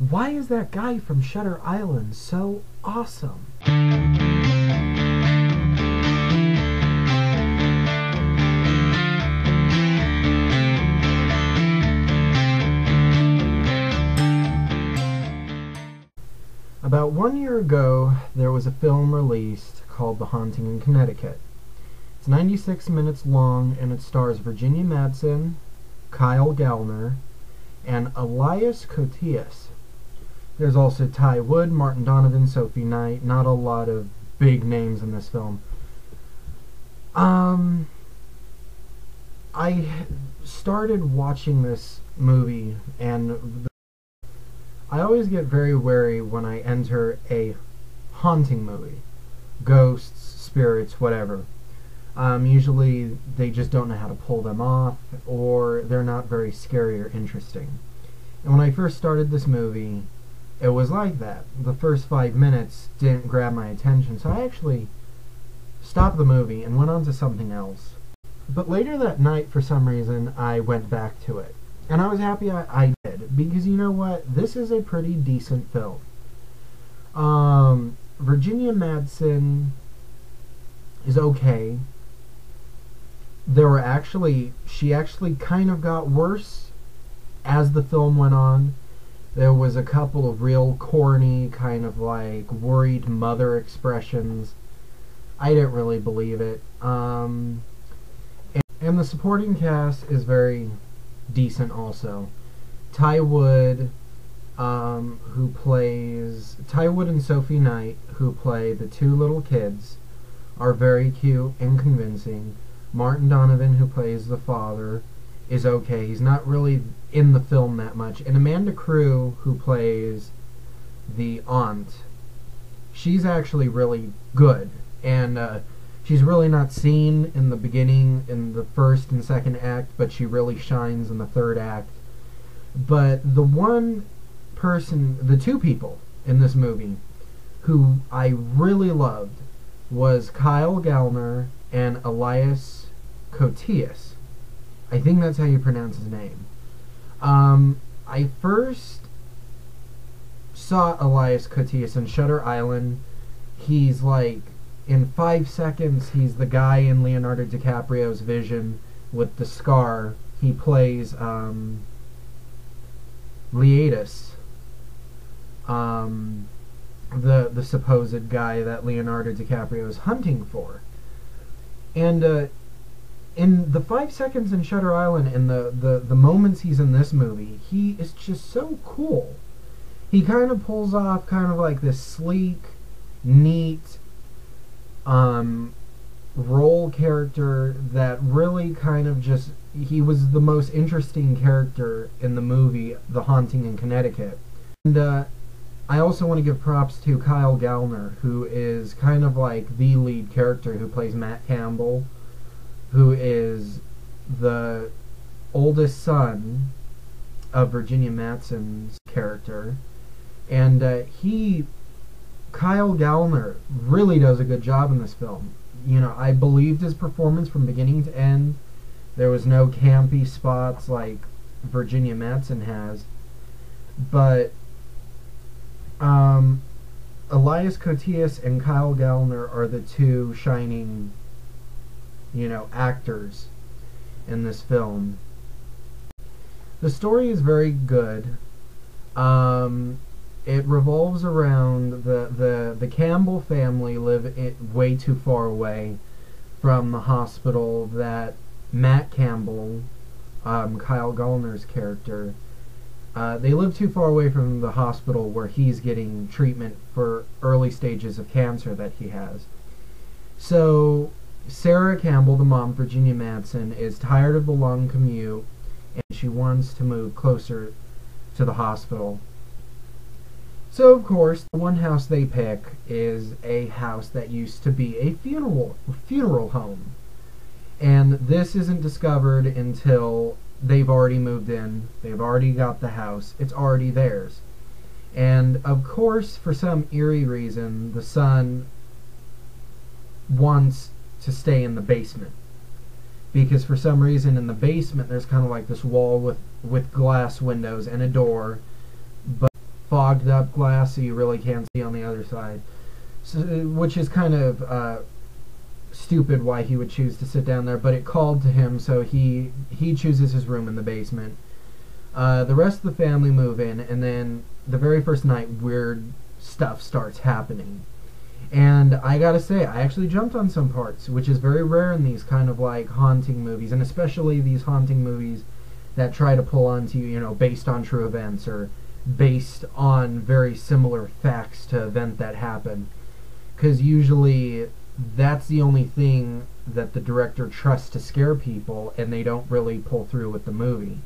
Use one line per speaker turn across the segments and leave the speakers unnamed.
Why is that guy from Shutter Island so awesome? About 1 year ago, there was a film released called The Haunting in Connecticut. It's 96 minutes long, and it stars Virginia Madsen, Kyle Gallner, and Elias Koteas. There's also Ty Wood, Martin Donovan, Sophie Knight. Not a lot of big names in this film. I started watching this movie, and I always get very wary when I enter a haunting movie. Ghosts, spirits, whatever. Usually they just don't know how to pull them off, or they're not very scary or interesting. And when I first started this movie, it was like that. The first 5 minutes didn't grab my attention, so I actually stopped the movie and went on to something else. But later that night, for some reason, I went back to it. And I was happy I did, because you know what? This is a pretty decent film. Virginia Madsen is okay. She actually kind of got worse as the film went on. There was a couple of real corny, kind of like worried mother expressions. I didn't really believe it. And the supporting cast is very decent also. Ty Wood and Sophie Knight, who play the two little kids, are very cute and convincing. Martin Donovan, who plays the father, is okay. He's not really in the film that much. And Amanda Crew, who plays the aunt, she's actually really good. And she's really not seen in the beginning, in the first and second act, but she really shines in the third act. But the two people in this movie who I really loved was Kyle Gallner and Elias Koteas. I think that's how you pronounce his name. I first saw Elias Koteas in Shutter Island. He's like, in 5 seconds, he's the guy in Leonardo DiCaprio's Vision with the scar. He plays Leatus, the supposed guy that Leonardo DiCaprio is hunting for. And in the 5 seconds in Shutter Island and the moments he's in this movie, he is just so cool. He kind of pulls off kind of like this sleek, neat role character that really kind of just, he was the most interesting character in the movie The Haunting in Connecticut. And I also want to give props to Kyle Gallner, who is kind of like the lead character, who plays Matt Campbell, who is the oldest son of Virginia Madsen's character. And Kyle Gallner really does a good job in this film. You know, I believed his performance from beginning to end. There was no campy spots like Virginia Madsen has. But Elias Koteas and Kyle Gallner are the two shining, actors in this film. The story is very good. It revolves around the Campbell family live way too far away from the hospital that Matt Campbell, Kyle Gallner's character, they live too far away from the hospital where he's getting treatment for early stages of cancer that he has. So Sarah Campbell, the mom, Virginia Madsen, is tired of the long commute, and she wants to move closer to the hospital. So, of course, the one house they pick is a house that used to be a funeral home. And this isn't discovered until they've already moved in. They've already got the house. It's already theirs. And, of course, for some eerie reason, the son wants to stay in the basement. Because for some reason in the basement there's kind of like this wall with glass windows and a door. But fogged up glass so you really can't see on the other side. So, which is kind of stupid why he would choose to sit down there, but it called to him, so he chooses his room in the basement. The rest of the family move in, and then the very first night, weird stuff starts happening. And I gotta say, I actually jumped on some parts, which is very rare in these kind of like haunting movies, and especially these haunting movies that try to pull onto you, you know, based on true events or based on very similar facts to event that happened. Because usually that's the only thing that the director trusts to scare people, and they don't really pull through with the movie.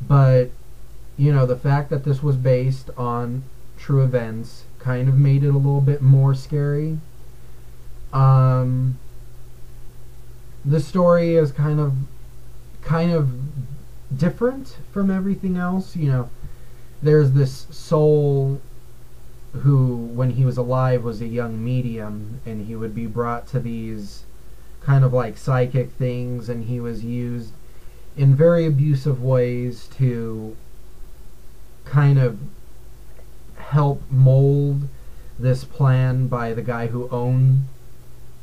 But, you know, the fact that this was based on true events kind of made it a little bit more scary. The story is kind of different from everything else. You know, there's this soul who, when he was alive, was a young medium, and he would be brought to these kind of like psychic things, and he was used in very abusive ways to kind of help mold this plan by the guy who owned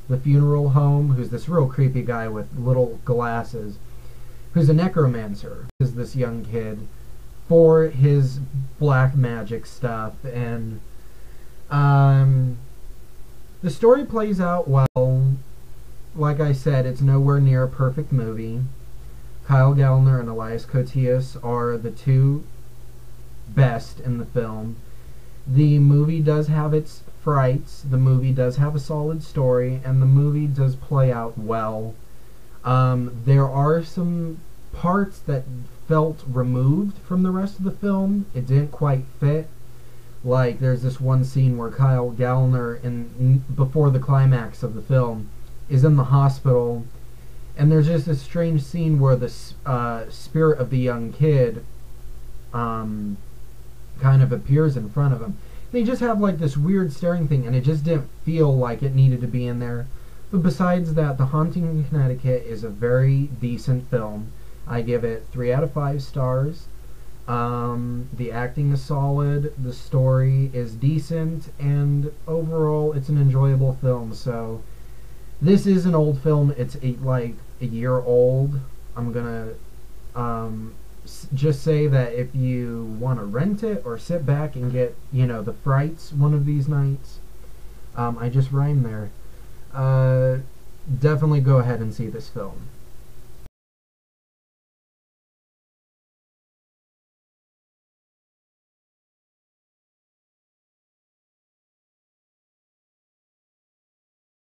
the funeral home, who's this real creepy guy with little glasses, who's a necromancer, is this young kid, for his black magic stuff. And the story plays out well. Like I said, it's nowhere near a perfect movie. Kyle Gallner and Elias Koteas are the two best in the film. The movie does have its frights, the movie does have a solid story, and the movie does play out well. There are some parts that felt removed from the rest of the film. It didn't quite fit. Like, there's this one scene where Kyle Gallner, before the climax of the film, is in the hospital, and there's just this strange scene where the spirit of the young kid kind of appears in front of him. They just have like this weird staring thing, and it just didn't feel like it needed to be in there. But besides that, The Haunting in Connecticut is a very decent film. I give it 3 out of 5 stars. The acting is solid, the story is decent, and overall it's an enjoyable film. So this is an old film. It's like a year old. I'm gonna just say that if you want to rent it or sit back and get, you know, the frights one of these nights, I just rhymed there, definitely go ahead and see this film.